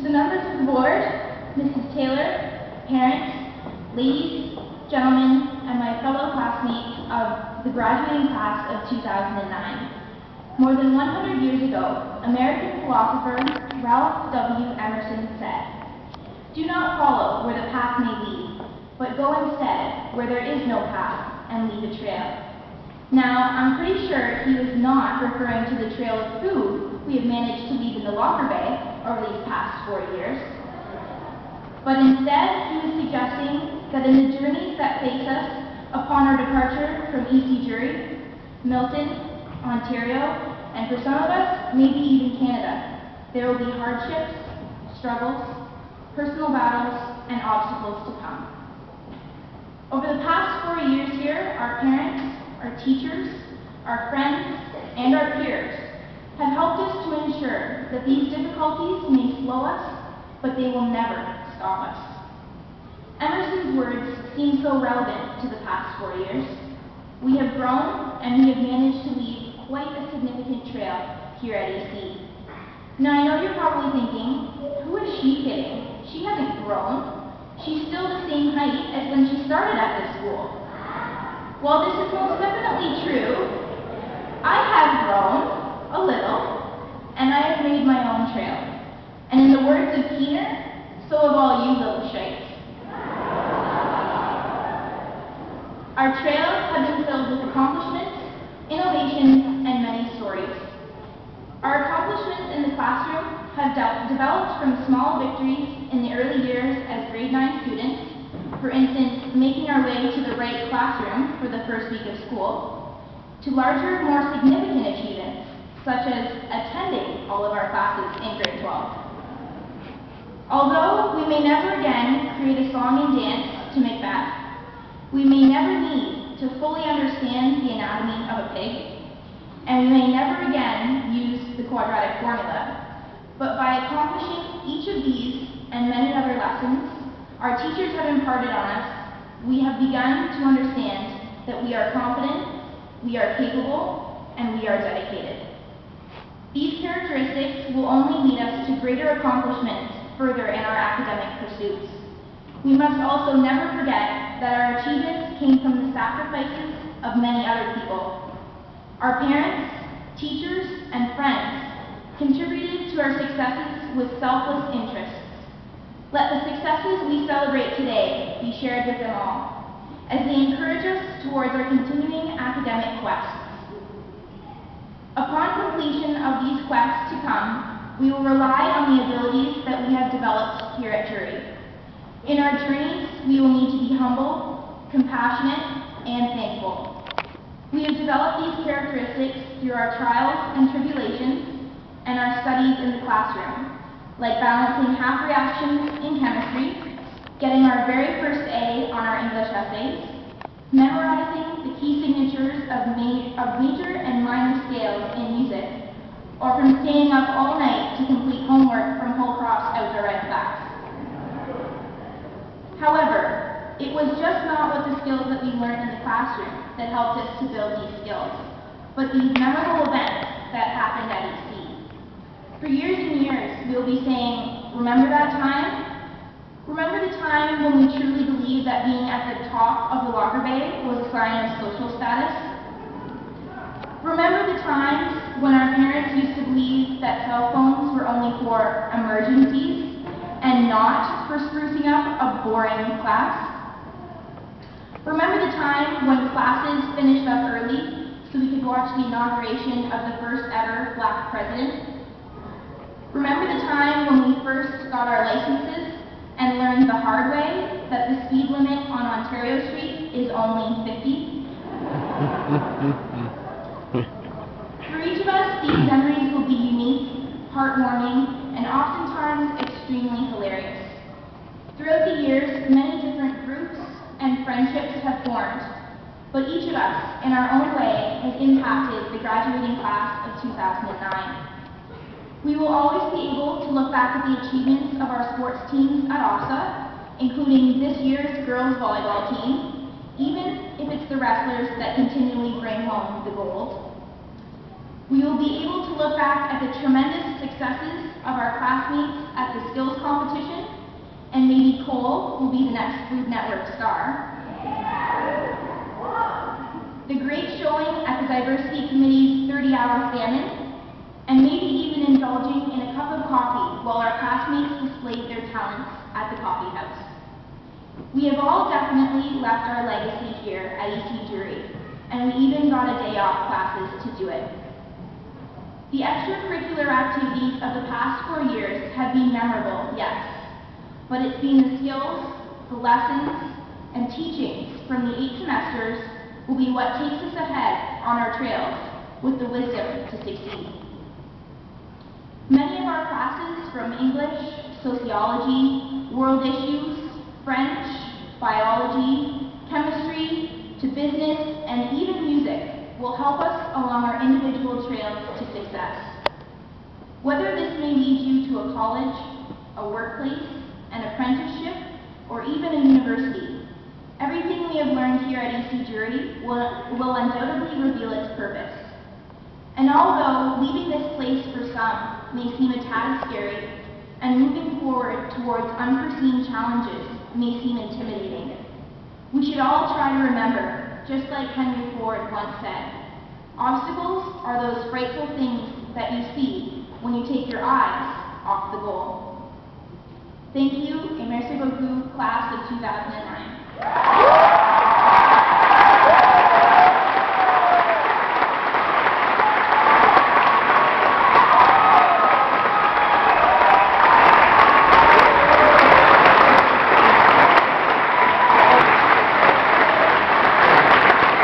To the members of the board, Mrs. Taylor, parents, ladies, gentlemen, and my fellow classmates of the graduating class of 2009. More than 100 years ago, American philosopher Ralph W. Emerson said, "Do not follow where the path may lead, but go instead where there is no path and leave a trail." Now, I'm pretty sure he was not referring to the trail of food we have managed to leave in the locker bay over these past 4 years. But instead, he was suggesting that in the journeys that face us upon our departure from E.C. Jury, Milton, Ontario, and for some of us, maybe even Canada, there will be hardships, struggles, personal battles, and obstacles to come. Over the past 4 years here, our parents, our teachers, our friends, and our peers have helped us to ensure that these difficulties may slow us, but they will never stop us. Emerson's words seem so relevant to the past 4 years. We have grown, and we have managed to leave quite a significant trail here at EC. Now, I know you're probably thinking, who is she kidding? She hasn't grown. She's still the same height as when she started at this school. Well, this is most definitely true. I have grown a little, and I have made my own trail. And in the words of Keener, so have all you little shites. Our trails have been filled with accomplishments, innovations, and many stories. Our accomplishments in the classroom have developed from small victories in the early years as grade 9 students, for instance, making our way to the right classroom for the first week of school, to larger, more significant achievements, such as attending all of our classes in grade 12. Although we may never again create a song and dance to Macbeth, we may never need to fully understand the anatomy of a pig, and we may never again use the quadratic formula, but by accomplishing each of these and many other lessons our teachers have imparted on us, we have begun to understand that we are confident, we are capable, and we are dedicated. These characteristics will only lead us to greater accomplishments further in our academic pursuits. We must also never forget that our achievements came from the sacrifices of many other people. Our parents, teachers, and friends contributed to our successes with selfless interests. Let the successes we celebrate today be shared with them all, as they encourage us towards our continuing academic quests. Upon completion of these quests to come, we will rely on the abilities that we have developed here at Jury. In our journeys, we will need to be humble, compassionate, and thankful. We have developed these characteristics through our trials and tribulations and our studies in the classroom, like balancing half reactions in chemistry, getting our very first A on our English essays, memorizing the key signatures of major and minor scales in music, or from staying up all night to complete homework from Holcroft's outdoor ed class. However, it was just not what the skills that we learned in the classroom that helped us to build these skills, but these memorable events that happened at EC. For years and years, we will be saying, remember that time? Remember the time when we truly believed that being at the top of the locker bay was a sign of social status? Remember the times when our parents used to believe that cell phones were only for emergencies and not for sprucing up a boring class? Remember the time when classes finished up early so we could watch the inauguration of the first ever Black president? Remember the time when we first got our licenses and learned the hard way that the speed limit on Ontario Street is only 50? For each of us, these memories will be unique, heartwarming, and oftentimes extremely hilarious. Throughout the years, many different groups and friendships have formed, but each of us, in our own way, has impacted the graduating class of 2009. We will always be able to look back at the achievements of our sports teams at OSA, including this year's girls volleyball team, even if it's the wrestlers that continually bring home the gold. We will be able to look back at the tremendous successes of our classmates at the skills competition, and maybe Cole will be the next Food Network star. The great showing at the Diversity Committee's 30-hour salmon, and maybe even indulging in a cup of coffee while our classmates displayed their talents at the coffee house. We have all definitely left our legacy here at EC Jury, and we even got a day off classes to do it. The extracurricular activities of the past 4 years have been memorable, yes, but it's been the skills, the lessons, and teachings from the 8 semesters will be what takes us ahead on our trails with the wisdom to succeed. Many of our classes, from English, sociology, world issues, French, biology, chemistry, to business, and even music, will help us along our individual trails to success. Whether this may lead you to a college, a workplace, an apprenticeship, or even a university, everything we have learned here at EC Jury will undoubtedly reveal its purpose. And although leaving this place for some may seem a tad scary, and moving forward towards unforeseen challenges may seem intimidating, we should all try to remember, just like Henry Ford once said, obstacles are those frightful things that you see when you take your eyes off the goal. Thank you, et merci beaucoup, class of 2009.